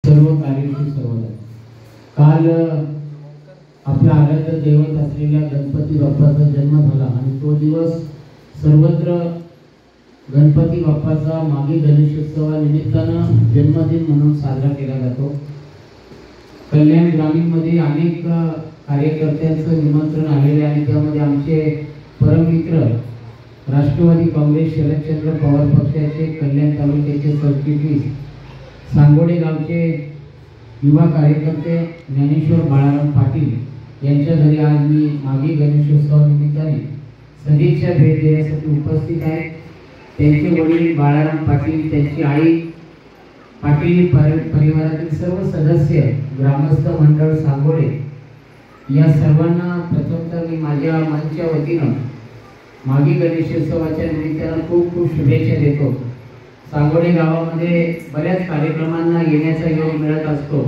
सर्व कार्यक्रम सर्वदा काल आपल्या आराध्य दैवत असलेल्या गणपती बाप्पाचा जन्म झाला आणि तो दिवस सर्वत्र गणपती बाप्पाचा मागे गणेशोत्सवानिमित्तानं जन्मदिन म्हणून साजरा केला जातो। कल्याण ग्रामीण मध्ये अनेक कार्यकर्त्यांचं निमंत्रण आलेले आणि त्यामध्ये आमचे परममित्र राष्ट्रवादी काँग्रेस शरदचंद्र पवार पक्षाचे कल्याण तालुक्याचे सरचिटणीस सांगोडे गावचे युवा कार्यकर्ते ज्ञानेश्वर बाळाराम पाटील यांच्या घरी आज मी मागे गणेशोत्सवानिमित्ताने सदिच्छा भेट देण्यासाठी उपस्थित आहे। त्यांचे वडील बाळाराम पाटील, त्यांची आई पाटील परिवारातील सर्व सदस्य, ग्रामस्थ मंडळ सांगोडे या सर्वांना प्रथमतः मी माझ्या मंचच्या वतीनं मागे गणेशोत्सवाच्या निमित्तानं खूप खूप शुभेच्छा देतो। सांगोडे गावामध्ये बऱ्याच कार्यक्रमांना येण्याचा योग मिळत असतो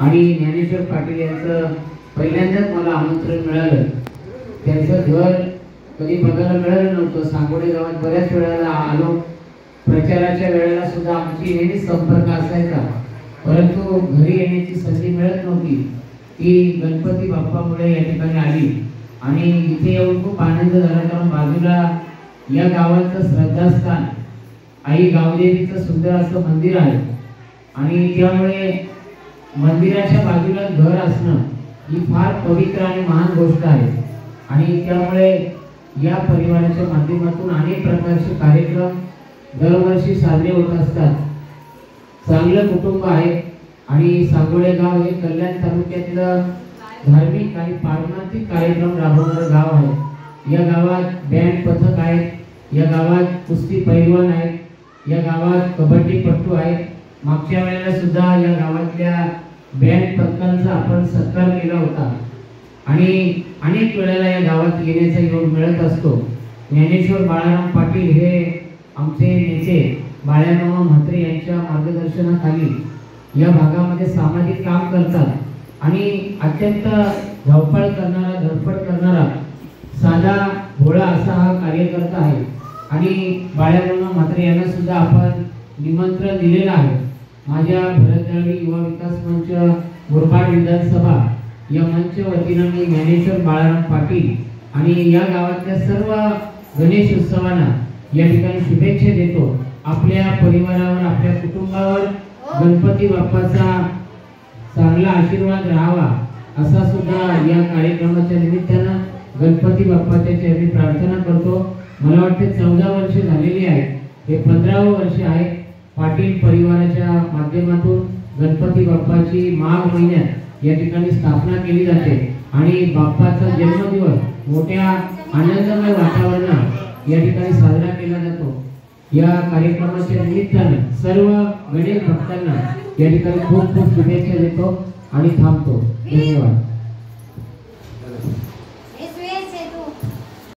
आणि ज्ञानेश्वर पाटील यांचं पहिल्यांदाच मला आमंत्रण मिळालं। त्यांचं घर कधी बघायला मिळालं नव्हतं। सांगोडे गावात बऱ्याच वेळेला आलो, प्रचाराच्या वेळेला सुद्धा आमची नेहमीच संपर्क असायचा, परंतु घरी येण्याची संधी मिळत नव्हती। ती गणपती बाप्पामुळे या ठिकाणी आली आणि इथे येऊन खूप आनंद झाला, कारण बाजूला या गावाचं श्रद्धास्थान आई गावदेवीचं सुंदर असं मंदिर आहे आणि त्यामुळे मंदिराच्या बाजूला घर असणं ही फार पवित्र आणि महान गोष्ट आहे आणि त्यामुळे या परिवाराच्या माध्यमातून अनेक प्रकारचे कार्यक्रम दरवर्षी साजरे होत असतात। चांगलं कुटुंब आहे आणि सांगोडे गाव हे कल्याण तालुक्यातलं धार्मिक आणि पारंपरिक कार्यक्रम राबवणारं गाव आहे। या गावात बँड पथक आहेत, या गावात कुस्ती पैलवान आहेत, या गावात कबड्डीपटू आहेत। मागच्या वेळेला सुद्धा या गावातल्या बँड पथकांचा आपण सत्कार केला होता आणि अनेक वेळेला या गावात येण्याचा योग मिळत असतो। ज्ञानेश्वर बाळाराम पाटील हे आमचे नेते बाळाराम म्हात्रे यांच्या मार्गदर्शनाखाली या भागामध्ये सामाजिक काम करतात आणि अत्यंत धावपळ करणारा, धडपड करणारा, साधा भोळा असा हा कार्यकर्ता आहे आणि बाळाराम म्हात्रे यांना सुद्धा आपण निमंत्रण दिलेलं आहे। माझ्या भरतदळवी युवा विकास मंच मुरबाड विधानसभा या मंच वतीनं मी ज्ञानेश्वर बाळाराम पाटील आणि या गावातल्या सर्व गणेश उत्सवांना या ठिकाणी शुभेच्छा देतो। आपल्या परिवारावर, आपल्या कुटुंबावर गणपती बाप्पाचा चांगला आशीर्वाद राहावा असा सुद्धा या कार्यक्रमाच्या निमित्तानं गणपती बाप्पाच्या चरणी प्रार्थना करतो। मला वाटते 14 वर्ष झालेली आहेत, हे 15वे वर्ष आहे पाटील परिवाराच्या माध्यमातून गणपती बाप्पाची माघ महिन्यात या ठिकाणी स्थापना केली जाते आणि बाप्पाचा जन्मदिवस मोठ्या आनंदमय वातावरणात या ठिकाणी साजरा केला जातो। या कार्यक्रमाच्या निमित्तानं सर्व गणेश भक्तांना या ठिकाणी खूप खूप शुभेच्छा देतो आणि थांबतो। धन्यवाद।